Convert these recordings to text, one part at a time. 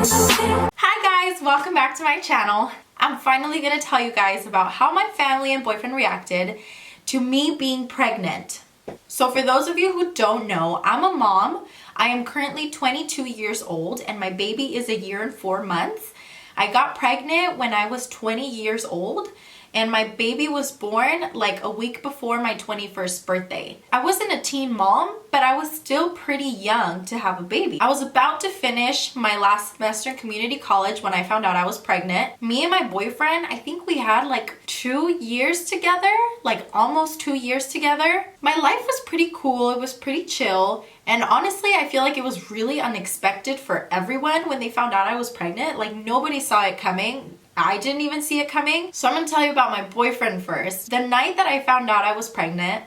Hi guys, welcome back to my channel. I'm finally gonna tell you guys about how my family and boyfriend reacted to me being pregnant. So for those of you who don't know, I'm a mom. I am currently 22 years old and my baby is 1 year and 4 months. I got pregnant when I was 20 years old and my baby was born like a week before my 21st birthday. I wasn't a teen mom, but I was still pretty young to have a baby. I was about to finish my last semester in community college when I found out I was pregnant. Me and my boyfriend, I think we had like 2 years together, like almost 2 years together. My life was pretty cool, it was pretty chill. And honestly, I feel like it was really unexpected for everyone when they found out I was pregnant. Like nobody saw it coming. I didn't even see it coming. So I'm gonna tell you about my boyfriend first. The night that I found out I was pregnant,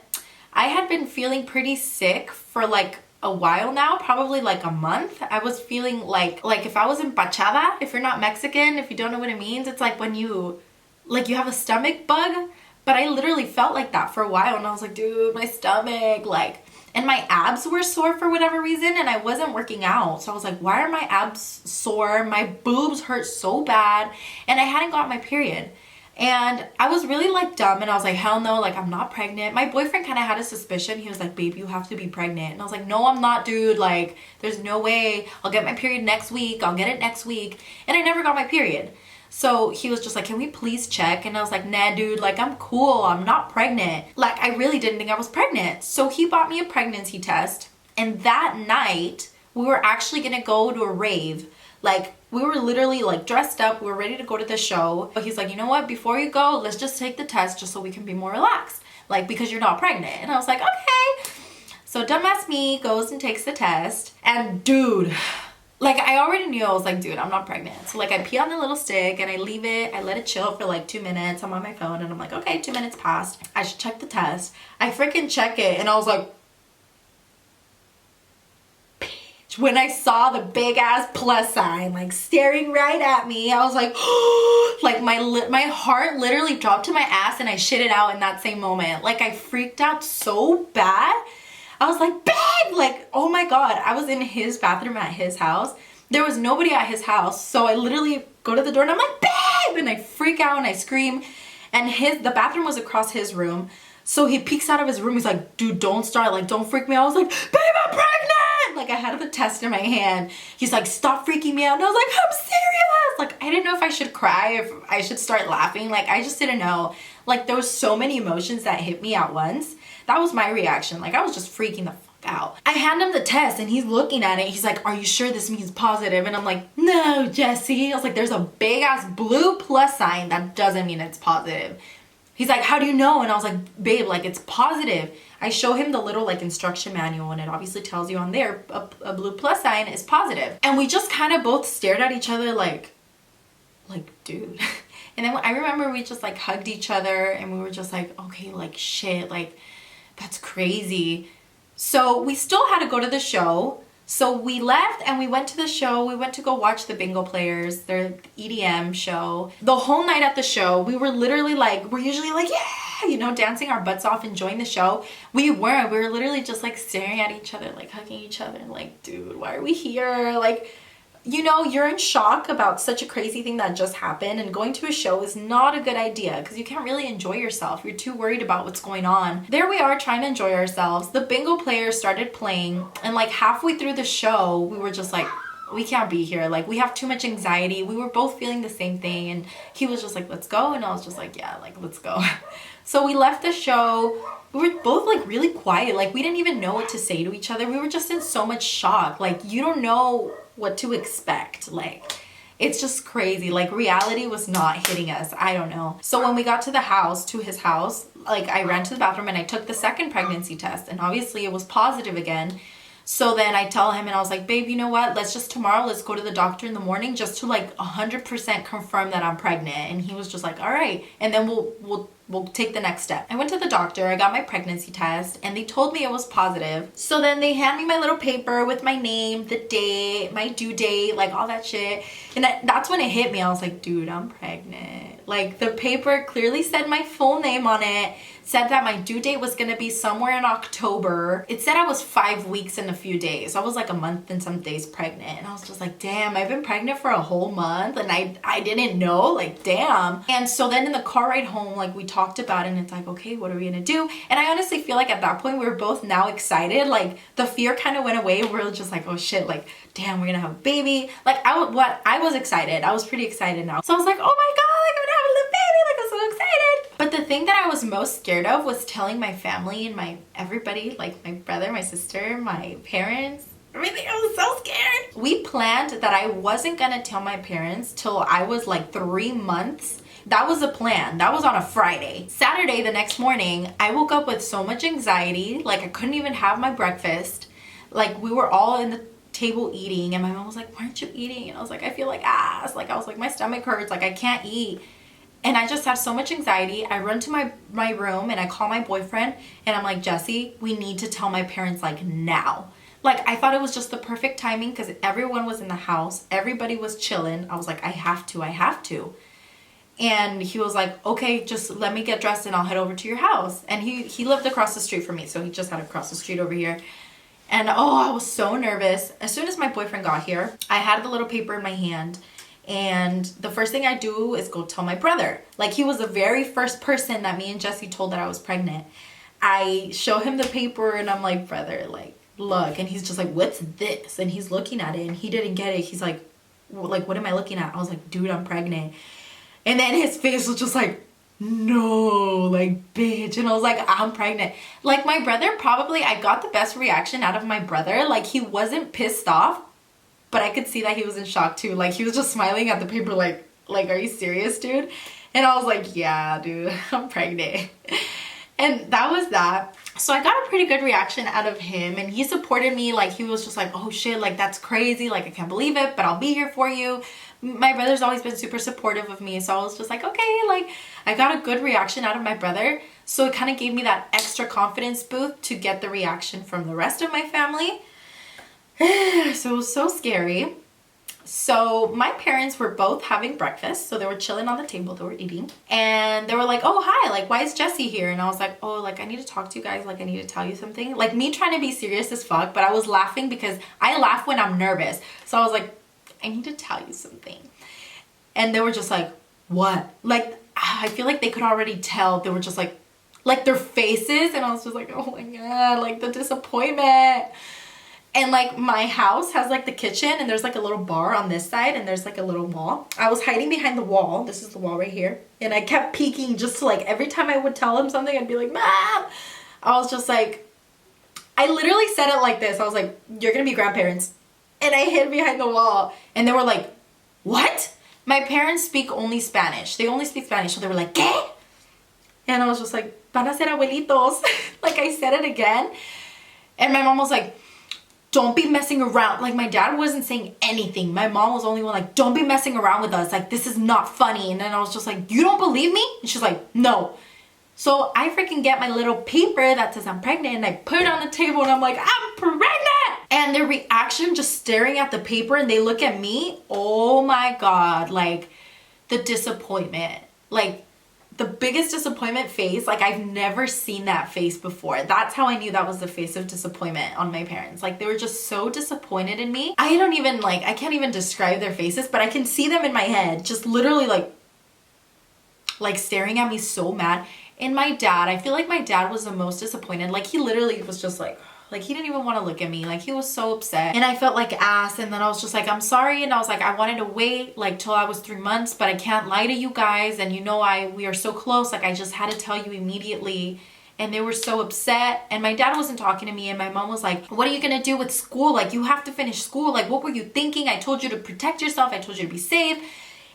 I had been feeling pretty sick for like a while now, probably like a month. I was feeling like if I was empachada, if you're not Mexican, if you don't know what it means, it's like when you have a stomach bug. But I literally felt like that for a while and I was like, dude, my stomach, and my abs were sore for whatever reason and I wasn't working out. So I was like, why are my abs sore? My boobs hurt so bad and I hadn't got my period. And I was really like dumb and I was like, hell no, like I'm not pregnant. My boyfriend kind of had a suspicion. He was like, babe, you have to be pregnant. And I was like, no, I'm not, dude. Like there's no way. I'll get my period next week. I'll get it next week. And I never got my period. So he was just like, can we please check? And I was like, nah, dude, like I'm cool. I'm not pregnant. Like I really didn't think I was pregnant. So he bought me a pregnancy test. And that night we were actually gonna go to a rave. Like we were literally like dressed up. We were ready to go to the show. But he's like, you know what? Before you go, let's just take the test just so we can be more relaxed. Like because you're not pregnant. And I was like, okay. So dumbass me goes and takes the test. And dude, like I already knew. I was like, dude, I'm not pregnant. So like I pee on the little stick and I leave it. I let it chill for like 2 minutes. I'm on my phone and I'm like, okay, 2 minutes passed. I should check the test. I freaking check it and I was like, bitch. When I saw the big ass plus sign like staring right at me, I was like, like my heart literally dropped to my ass and I shit it out in that same moment. Like I freaked out so bad. I was like, babe, like, oh my God. I was in his bathroom at his house. There was nobody at his house. So I literally go to the door and I'm like, babe, and I freak out and I scream. And the bathroom was across his room. So he peeks out of his room. He's like, dude, don't start. Like, don't freak me out. I was like, babe, I'm pregnant. Like I had the test in my hand. He's like, stop freaking me out. And I was like, I'm serious. Like, I didn't know if I should cry, if I should start laughing. Like, I just didn't know. Like, there was so many emotions that hit me at once. That was my reaction. Like I was just freaking the fuck out. I hand him the test and he's looking at it. He's like, are you sure this means positive? And I'm like, no, Jesse. I was like, there's a big ass blue plus sign. That doesn't mean it's positive. He's like, how do you know? And I was like, babe, like it's positive. I show him the little like instruction manual and it obviously tells you on there a blue plus sign is positive. And we just kind of both stared at each other like dude. And then I remember we just like hugged each other and we were just like, okay, like shit, like that's crazy. So we still had to go to the show. So we left and we went to the show. We went to go watch the bingo players, their EDM show. The whole night at the show, we were literally like, we're usually like, yeah, you know, dancing our butts off, enjoying the show. We weren't. We were literally just like staring at each other, like hugging each other and like, dude, why are we here? Like, you know, you're in shock about such a crazy thing that just happened, and going to a show is not a good idea because you can't really enjoy yourself. You're too worried about what's going on. There we are trying to enjoy ourselves. The bingo players started playing and like halfway through the show, we were just like, we can't be here. Like we have too much anxiety. We were both feeling the same thing and he was just like, let's go. And I was just like, yeah, like let's go. So we left the show. We were both like really quiet. Like we didn't even know what to say to each other. We were just in so much shock. Like you don't know what to expect. Like it's just crazy. Like reality was not hitting us. I don't know. So when we got to his house, like I ran to the bathroom and I took the second pregnancy test and obviously it was positive again. So then I tell him and I was like, babe, you know what? Tomorrow, let's go to the doctor in the morning just to like 100% confirm that I'm pregnant. And he was just like, all right. And then we'll take the next step. I went to the doctor, I got my pregnancy test and they told me it was positive. So then they hand me my little paper with my name, the date, my due date, like all that shit. And that's when it hit me. I was like, dude, I'm pregnant. Like the paper clearly said my full name on it. said that my due date was gonna be somewhere in October. It said I was 5 weeks and a few days. I was like a month and some days pregnant. And I was just like, damn, I've been pregnant for a whole month and I didn't know, like, damn. And so then in the car ride home, like, we talked about it and it's like, okay, what are we gonna do? And I honestly feel like at that point we were both now excited. Like, the fear kind of went away. We were just like, oh shit, like, damn, we're gonna have a baby. Like, I was excited. I was pretty excited now. So I was like, oh my God, like, I'm gonna have a little baby. Like, I'm so excited. But the thing that I was most scared of was telling my family and everybody, like my brother, my sister, my parents, everything. I was so scared. We planned that I wasn't gonna tell my parents till I was like 3 months. That was the plan. That was on a Friday. Saturday, the next morning, I woke up with so much anxiety. Like, I couldn't even have my breakfast. Like, we were all in the table eating and my mom was like, why aren't you eating? And I was like, I feel like ass. Like, I was like, my stomach hurts. Like, I can't eat. And I just had so much anxiety. I run to my room and I call my boyfriend and I'm like, Jesse, we need to tell my parents, like, now. Like, I thought it was just the perfect timing because everyone was in the house. Everybody was chilling. I was like, I have to. And he was like, okay, just let me get dressed and I'll head over to your house. And he lived across the street from me. So he just had to cross the street over here. And oh, I was so nervous. As soon as my boyfriend got here, I had the little paper in my hand. And the first thing I do is go tell my brother. Like, he was the very first person that me and Jesse told that I was pregnant. I show him the paper and I'm like, brother, like, look. And he's just like, what's this? And he's looking at it and he didn't get it. He's like, what am I looking at? I was like, dude, I'm pregnant. And then his face was just like, no, like, bitch. And I was like, I'm pregnant. Like, my brother probably, I got the best reaction out of my brother. Like, he wasn't pissed off. But I could see that he was in shock too. Like, he was just smiling at the paper like, are you serious, dude? And I was like, yeah, dude, I'm pregnant. And that was that. So I got a pretty good reaction out of him and he supported me. Like, he was just like, oh shit, like, that's crazy. Like, I can't believe it, but I'll be here for you. My brother's always been super supportive of me. So I was just like, okay, like, I got a good reaction out of my brother. So it kind of gave me that extra confidence boost to get the reaction from the rest of my family. So it was so scary. So my parents were both having breakfast. So they were chilling on the table, they were eating. And they were like, oh, hi, like, why is Jesse here? And I was like, oh, like, I need to talk to you guys. Like, I need to tell you something. Like, me trying to be serious as fuck, but I was laughing because I laugh when I'm nervous. So I was like, I need to tell you something. And they were just like, what? Like, I feel like they could already tell. They were just like their faces. And I was just like, oh my God, like, the disappointment. And like, my house has like the kitchen and there's like a little bar on this side and there's like a little wall. I was hiding behind the wall. This is the wall right here. And I kept peeking just to, like, every time I would tell him something, I'd be like, Mom. I was just like, I literally said it like this. I was like, you're gonna be grandparents. And I hid behind the wall and they were like, what? My parents speak only Spanish. They only speak Spanish. So they were like, ¿qué? And I was just like, van a ser abuelitos. Like, I said it again. And my mom was like, don't be messing around. Like, my dad wasn't saying anything. My mom was the only one like, don't be messing around with us. Like, this is not funny. And then I was just like, you don't believe me? And she's like, no. So I freaking get my little paper that says I'm pregnant and I put it on the table and I'm like, I'm pregnant. And their reaction, just staring at the paper, and they look at me. Oh my God. Like, the disappointment. Like, the biggest disappointment face. Like, I've never seen that face before. That's how I knew that was the face of disappointment on my parents. Like, they were just so disappointed in me. I can't even describe their faces, but I can see them in my head. Just literally like staring at me so mad. And my dad, I feel like my dad was the most disappointed. Like, he literally was just like he didn't even want to look at me. Like, he was so upset. And I felt like ass. And then I was just like, I'm sorry. And I was like, I wanted to wait like till I was 3 months, but I can't lie to you guys. And you know, we are so close. Like, I just had to tell you immediately. And they were so upset. And my dad wasn't talking to me. And my mom was like, what are you going to do with school? Like, you have to finish school. Like, what were you thinking? I told you to protect yourself. I told you to be safe.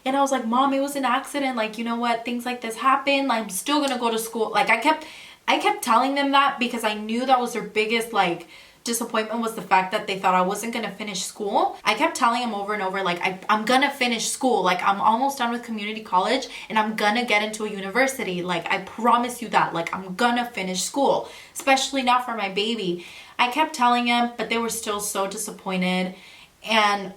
And I was like, Mom, it was an accident. Like, you know what? Things like this happen. Like, I'm still going to go to school. Like, I kept telling them that because I knew that was their biggest, like, disappointment, was the fact that they thought I wasn't going to finish school. I kept telling them over and over, like, I'm going to finish school. Like, I'm almost done with community college and I'm going to get into a university. Like, I promise you that. Like, I'm going to finish school, especially now for my baby. I kept telling them, but they were still so disappointed. And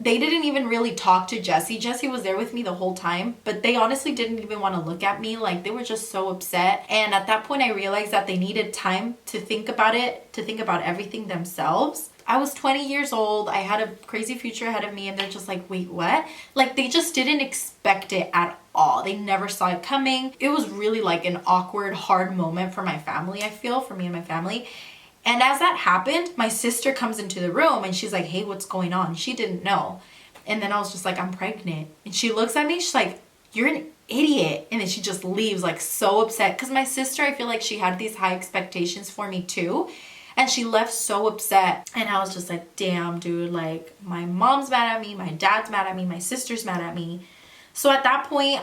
they didn't even really talk to Jesse. Jesse was there with me the whole time, but they honestly didn't even want to look at me. Like, they were just so upset. And at that point, I realized that they needed time to think about it, to think about everything themselves. I was 20 years old. I had a crazy future ahead of me, and they're just like, wait, what? Like, they just didn't expect it at all. They never saw it coming. It was really like an awkward, hard moment for my family, I feel, for me and my family. And as that happened, my sister comes into the room and she's like, hey, what's going on? She didn't know. And then I was just like, I'm pregnant. And she looks at me, she's like, you're an idiot. And then she just leaves, like, so upset. Because my sister, I feel like she had these high expectations for me too. And she left so upset. And I was just like, damn, dude, like, my mom's mad at me, my dad's mad at me, my sister's mad at me. So at that point,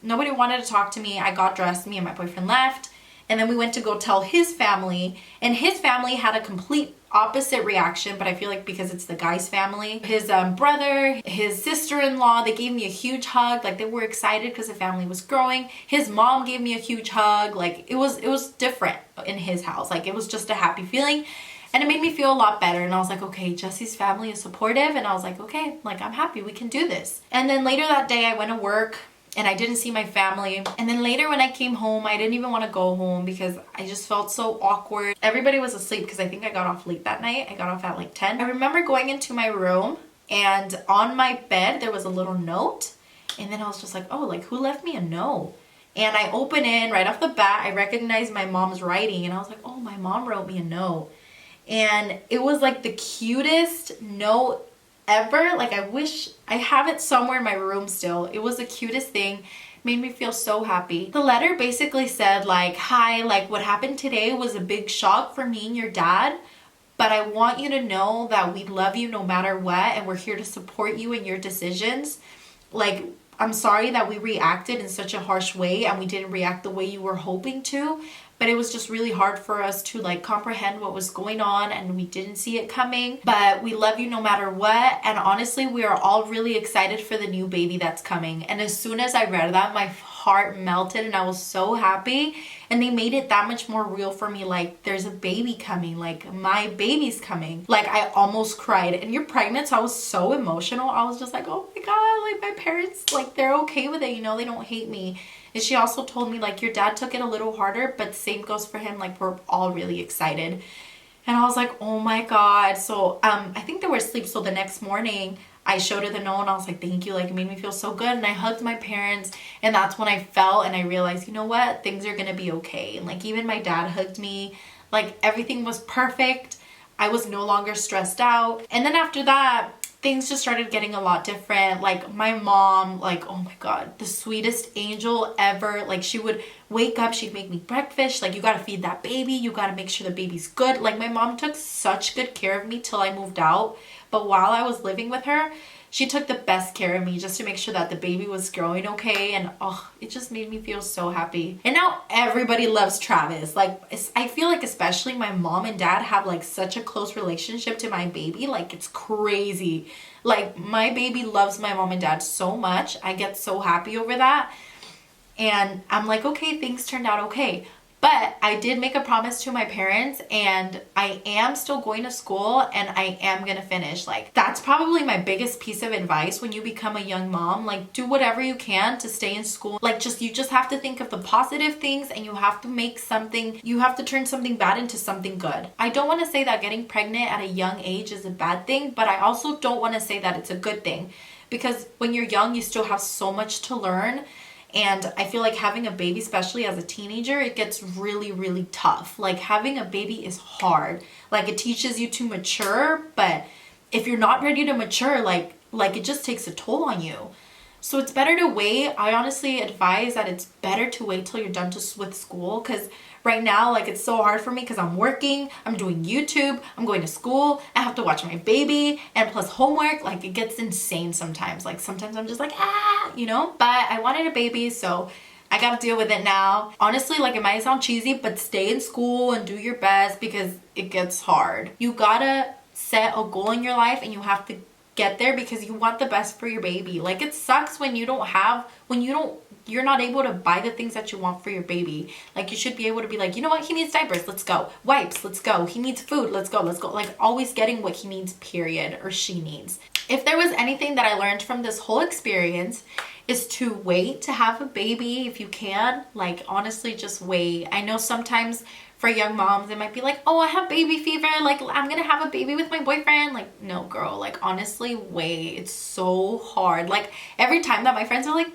nobody wanted to talk to me. I got dressed, me and my boyfriend left. And then we went to go tell his family, and his family had a complete opposite reaction, but I feel like because it's the guy's family, his brother, his sister-in-law, they gave me a huge hug. Like, they were excited because the family was growing. His mom gave me a huge hug. Like, it was different in his house. Like, it was just a happy feeling, and it made me feel a lot better. And I was like, okay, Jesse's family is supportive, and I was like, okay, like, I'm happy we can do this. And then later that day, I went to work, and I didn't see my family. And then later when I came home, I didn't even want to go home because I just felt so awkward. Everybody was asleep because I think I got off late that night. I got off at like 10. I remember going into my room, and on my bed there was a little note. And then I was just like, oh, like, who left me a note? And I open in right off the bat. I recognized my mom's writing, and I was like, oh, my mom wrote me a note. And it was like the cutest note ever. Like, I wish I have it somewhere in my room still. It was the cutest thing. Made me feel so happy. The letter basically said, like, hi, like, what happened today was a big shock for me and your dad, but I want you to know that we love you no matter what, and we're here to support you in your decisions. Like, I'm sorry that we reacted in such a harsh way and we didn't react the way you were hoping to, but it was just really hard for us to, like, comprehend what was going on, and we didn't see it coming. But we love you no matter what, and honestly, we are all really excited for the new baby that's coming. And as soon as I read that, my heart melted and I was so happy, and they made it that much more real for me. Like, there's a baby coming, like, my baby's coming. Like, I almost cried. And you're pregnant, so I was so emotional. I was just like, oh my god, like, my parents, like, they're okay with it, you know, they don't hate me. And she also told me, like, your dad took it a little harder, but same goes for him. Like, we're all really excited. And I was like, oh my god. So I think they were asleep. So the next morning I showed her the note and I was like, thank you. Like, it made me feel so good. And I hugged my parents, and that's when I felt and I realized, you know what, things are gonna be okay. And like, even my dad hugged me. Like, everything was perfect. I was no longer stressed out. And then after that, things just started getting a lot different. Like, my mom, like, oh my god, the sweetest angel ever. Like, she would wake up, she'd make me breakfast. Like, you gotta feed that baby, you gotta make sure the baby's good. Like, my mom took such good care of me till I moved out. But while I was living with her, she took the best care of me just to make sure that the baby was growing okay. And oh, it just made me feel so happy. And now everybody loves Travis. Like, I feel like especially my mom and dad have, like, such a close relationship to my baby. Like, it's crazy. Like, my baby loves my mom and dad so much. I get so happy over that. And I'm like, okay, things turned out okay. But I did make a promise to my parents, and I am still going to school, and I am gonna finish. Like, that's probably my biggest piece of advice when you become a young mom. Like, do whatever you can to stay in school. Like, you just have to think of the positive things, and you have to turn something bad into something good. I don't want to say that getting pregnant at a young age is a bad thing, but I also don't want to say that it's a good thing, because when you're young, you still have so much to learn. And I feel like having a baby, especially as a teenager, it gets really, really tough. Like, having a baby is hard. Like, it teaches you to mature, but if you're not ready to mature, like it just takes a toll on you. So it's better to wait. I honestly advise that it's better to wait till you're done with school, because right now, like, it's so hard for me because I'm working, I'm doing YouTube, I'm going to school, I have to watch my baby, and plus homework. Like, it gets insane sometimes. Like, sometimes I'm just like, you know? But I wanted a baby, so I gotta deal with it now. Honestly, like, it might sound cheesy, but stay in school and do your best because it gets hard. You gotta set a goal in your life, and you have to get there because you want the best for your baby. Like, it sucks when you're not able to buy the things that you want for your baby. Like, you should be able to be like, you know what, he needs diapers, let's go. Wipes, let's go. He needs food, let's go. Like, always getting what he needs, period, or she needs. if there was anything that I learned from this whole experience, is to wait to have a baby if you can. Like, honestly, just wait. I know sometimes for young moms, it might be like, oh, I have baby fever, like I'm gonna have a baby with my boyfriend. Like, no girl, like honestly, wait. It's so hard. Like every time that my friends are like,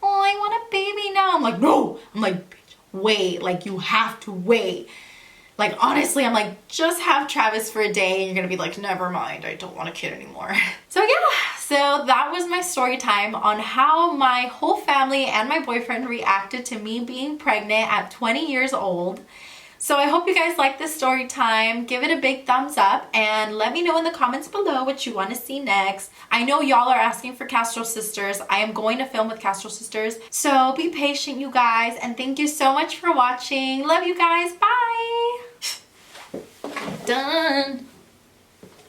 oh, I want a baby now, I'm like, no. I'm like, bitch, wait. Like, you have to wait. Like, honestly, I'm like, just have Travis for a day and you're gonna be like, never mind, I don't want a kid anymore. So yeah, so that was my story time on how my whole family and my boyfriend reacted to me being pregnant at 20 years old. So I hope you guys like this story time. Give it a big thumbs up and let me know in the comments below what you want to see next. I know y'all are asking for Castro Sisters. I am going to film with Castro Sisters. So be patient, you guys, and thank you so much for watching. Love you guys. Bye. Done.